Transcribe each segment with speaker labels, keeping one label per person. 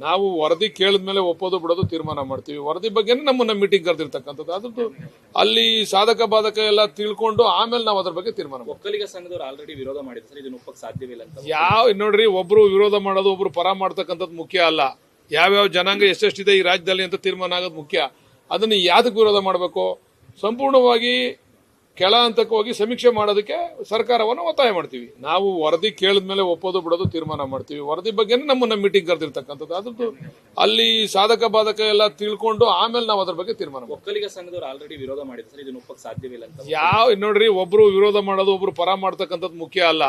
Speaker 1: ನಾವು ವರದಿ ಕೇಳಿದ ಮೇಲೆ ಒಪ್ಪೋದು ಬಿಡೋದು ತೀರ್ಮಾನ ಮಾಡ್ತೀವಿ. ವರದಿ ಬಗ್ಗೆ ನಮ್ಮನ್ನ ಮೀಟಿಂಗ್ ಕರೆದಿರ್ತಕ್ಕಂಥದ್ದು. ಅದ್ರದ್ದು ಅಲ್ಲಿ ಸಾಧಕ ಬಾಧಕ ಎಲ್ಲ ತಿಳ್ಕೊಂಡು ಆಮೇಲೆ ನಾವು ಅದ್ರ ಬಗ್ಗೆ ತೀರ್ಮಾನ ಮಾಡ್ತೀವಿ.
Speaker 2: ಒಕ್ಕಲಿಗ ಸಂಘದವರು ಆಲ್ರೆಡಿ ವಿರೋಧ ಮಾಡಿದ್ರು ಸರ್, ಇದನ್ನ ಒಪ್ಪಕ್ಕೆ ಸಾಧ್ಯವಿಲ್ಲ ಅಂತ.
Speaker 1: ನೋಡ್ರಿ, ಒಬ್ರು ವಿರೋಧ ಮಾಡೋದು ಒಬ್ರು ಪರ ಮಾಡ್ತಕ್ಕಂಥದ್ದು ಮುಖ್ಯ ಅಲ್ಲ. ಯಾವ್ಯಾವ ಜನಾಂಗ ಎಷ್ಟೆಷ್ಟಿದೆ ಈ ರಾಜ್ಯದಲ್ಲಿ ಅಂತ ತೀರ್ಮಾನ ಆಗೋದು ಮುಖ್ಯ. ಅದನ್ನ ಯಾವ್ದಕ್ಕೆ ವಿರೋಧ ಮಾಡಬೇಕು? ಸಂಪೂರ್ಣವಾಗಿ ಕೆಳ ಹಂತಕ್ಕೆ ಹೋಗಿ ಸಮೀಕ್ಷೆ ಮಾಡೋದಕ್ಕೆ ಸರ್ಕಾರವನ್ನು ಒತ್ತಾಯ ಮಾಡ್ತೀವಿ. ನಾವು ವರದಿ ಕೇಳಿದ ಮೇಲೆ ಒಪ್ಪೋದು ಬಿಡೋದು ತೀರ್ಮಾನ ಮಾಡ್ತೀವಿ. ವರದಿ ಬಗ್ಗೆ ನಮ್ಮನ್ನ ಮೀಟಿಂಗ್ ಕರೆದಿರ್ತಕ್ಕಂಥದ್ದು. ಅದ್ರದ್ದು ಅಲ್ಲಿ ಸಾಧಕ ಬಾಧಕ ಎಲ್ಲ ತಿಳ್ಕೊಂಡು ಆಮೇಲೆ ನಾವು ಅದ್ರ ಬಗ್ಗೆ ತೀರ್ಮಾನ ಮಾಡ್ತೀವಿ.
Speaker 2: ಒಕ್ಕಲಿಗ ಸಂಘದವರು ಆಲ್ರೆಡಿ ವಿರೋಧ ಮಾಡಿದ್ರು ಸರ್, ಇದನ್ನ ಒಪ್ಪಕ್ಕೆ ಸಾಧ್ಯವಿಲ್ಲ ಅಂತ.
Speaker 1: ನೋಡ್ರಿ, ಒಬ್ರು ವಿರೋಧ ಮಾಡೋದು ಒಬ್ರು ಪರ ಮಾಡ್ತಕ್ಕಂಥದ್ದು ಮುಖ್ಯ ಅಲ್ಲ.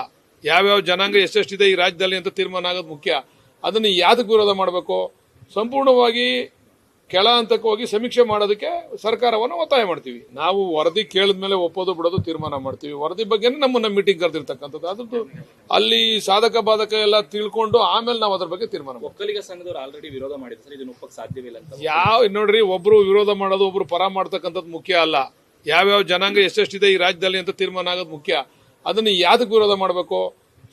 Speaker 1: ಯಾವ್ಯಾವ ಜನಾಂಗ ಎಷ್ಟೆಷ್ಟಿದೆ ಈ ರಾಜ್ಯದಲ್ಲಿ ಅಂತ ತೀರ್ಮಾನ ಆಗೋದು ಮುಖ್ಯ. ಅದನ್ನ ಯಾವ್ದಕ್ಕೆ ವಿರೋಧ ಮಾಡಬೇಕು? ಸಂಪೂರ್ಣವಾಗಿ ಕೆಳ ಹಂತಕ್ಕೆ ಹೋಗಿ ಸಮೀಕ್ಷೆ ಮಾಡೋದಕ್ಕೆ ಸರ್ಕಾರವನ್ನು ಒತ್ತಾಯ ಮಾಡ್ತೀವಿ. ನಾವು ವರದಿ ಕೇಳಿದ ಮೇಲೆ ಒಪ್ಪೋದು ಬಿಡೋದು ತೀರ್ಮಾನ ಮಾಡ್ತೀವಿ. ವರದಿ ಬಗ್ಗೆ ನಮ್ಮನ್ನ ಮೀಟಿಂಗ್ ಕರೆದಿರ್ತಕ್ಕಂಥದ್ದು. ಅದ್ರದ್ದು ಅಲ್ಲಿ ಸಾಧಕ ಬಾಧಕ ಎಲ್ಲ ತಿಳ್ಕೊಂಡು ಆಮೇಲೆ ನಾವು ಅದ್ರ ಬಗ್ಗೆ ತೀರ್ಮಾನ ಮಾಡ್ತೀವಿ.
Speaker 2: ಒಕ್ಕಲಿಗ ಸಂಘದವರು ಆಲ್ರೆಡಿ ವಿರೋಧ ಮಾಡಿದ್ರು ಸರ್, ಇದನ್ನ ಒಪ್ಪಕ್ಕೆ ಸಾಧ್ಯವಿಲ್ಲ ಅಂತ.
Speaker 1: ನೋಡ್ರಿ, ಒಬ್ರು ವಿರೋಧ ಮಾಡೋದು ಒಬ್ರು ಪರ ಮಾಡ್ತಕ್ಕಂಥದ್ದು ಮುಖ್ಯ ಅಲ್ಲ. ಯಾವ್ಯಾವ ಜನಾಂಗ ಎಷ್ಟೆಷ್ಟಿದೆ ಈ ರಾಜ್ಯದಲ್ಲಿ ಅಂತ ತೀರ್ಮಾನ ಆಗೋದು ಮುಖ್ಯ. ಅದನ್ನ ಯಾವ್ದಕ್ಕೆ ವಿರೋಧ ಮಾಡಬೇಕು?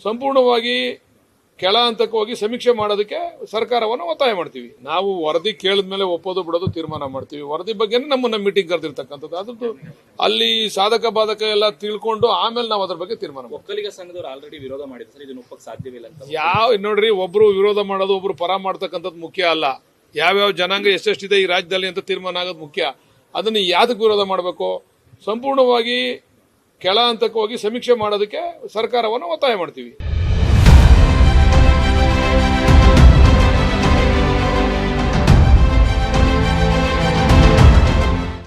Speaker 1: ಸಂಪೂರ್ಣವಾಗಿ ಕೆಳ ಹಂತಕ್ಕೆ ಹೋಗಿ ಸಮೀಕ್ಷೆ ಮಾಡೋದಕ್ಕೆ ಸರ್ಕಾರವನ್ನು ಒತ್ತಾಯ ಮಾಡ್ತೀವಿ. ನಾವು ವರದಿ ಕೇಳಿದ ಮೇಲೆ ಒಪ್ಪೋದು ಬಿಡೋದು ತೀರ್ಮಾನ ಮಾಡ್ತೀವಿ. ವರದಿ ಬಗ್ಗೆ ನಮ್ಮನ್ನ ಮೀಟಿಂಗ್ ಕರೆದಿರ್ತಕ್ಕಂಥದ್ದು. ಅದ್ರದ್ದು ಅಲ್ಲಿ ಸಾಧಕ ಬಾಧಕ ಎಲ್ಲ ತಿಳ್ಕೊಂಡು ಆಮೇಲೆ ನಾವು ಅದ್ರ ಬಗ್ಗೆ ತೀರ್ಮಾನ ಮಾಡ್ತೀವಿ.
Speaker 2: ಒಕ್ಕಲಿಗ ಸಂಘದವರು ಆಲ್ರೆಡಿ ವಿರೋಧ ಮಾಡಿದ್ರು ಸರ್, ಇದನ್ನ ಒಪ್ಪಕ್ಕೆ ಸಾಧ್ಯವಿಲ್ಲ ಅಂತ.
Speaker 1: ನೋಡ್ರಿ, ಒಬ್ರು ವಿರೋಧ ಮಾಡೋದು ಒಬ್ರು ಪರ ಮಾಡ್ತಕ್ಕಂಥದ್ದು ಮುಖ್ಯ ಅಲ್ಲ. ಯಾವ್ಯಾವ ಜನಾಂಗ ಎಷ್ಟೆಷ್ಟಿದೆ ಈ ರಾಜ್ಯದಲ್ಲಿ ಅಂತ ತೀರ್ಮಾನ ಆಗೋದು ಮುಖ್ಯ. ಅದನ್ನ ಯಾವ್ದಕ್ಕೆ ವಿರೋಧ ಮಾಡಬೇಕು? ಸಂಪೂರ್ಣವಾಗಿ ಕೆಳ ಹಂತಕ್ಕೆ ಹೋಗಿ ಸಮೀಕ್ಷೆ ಮಾಡೋದಕ್ಕೆ ಸರ್ಕಾರವನ್ನು ಒತ್ತಾಯ ಮಾಡ್ತೀವಿ.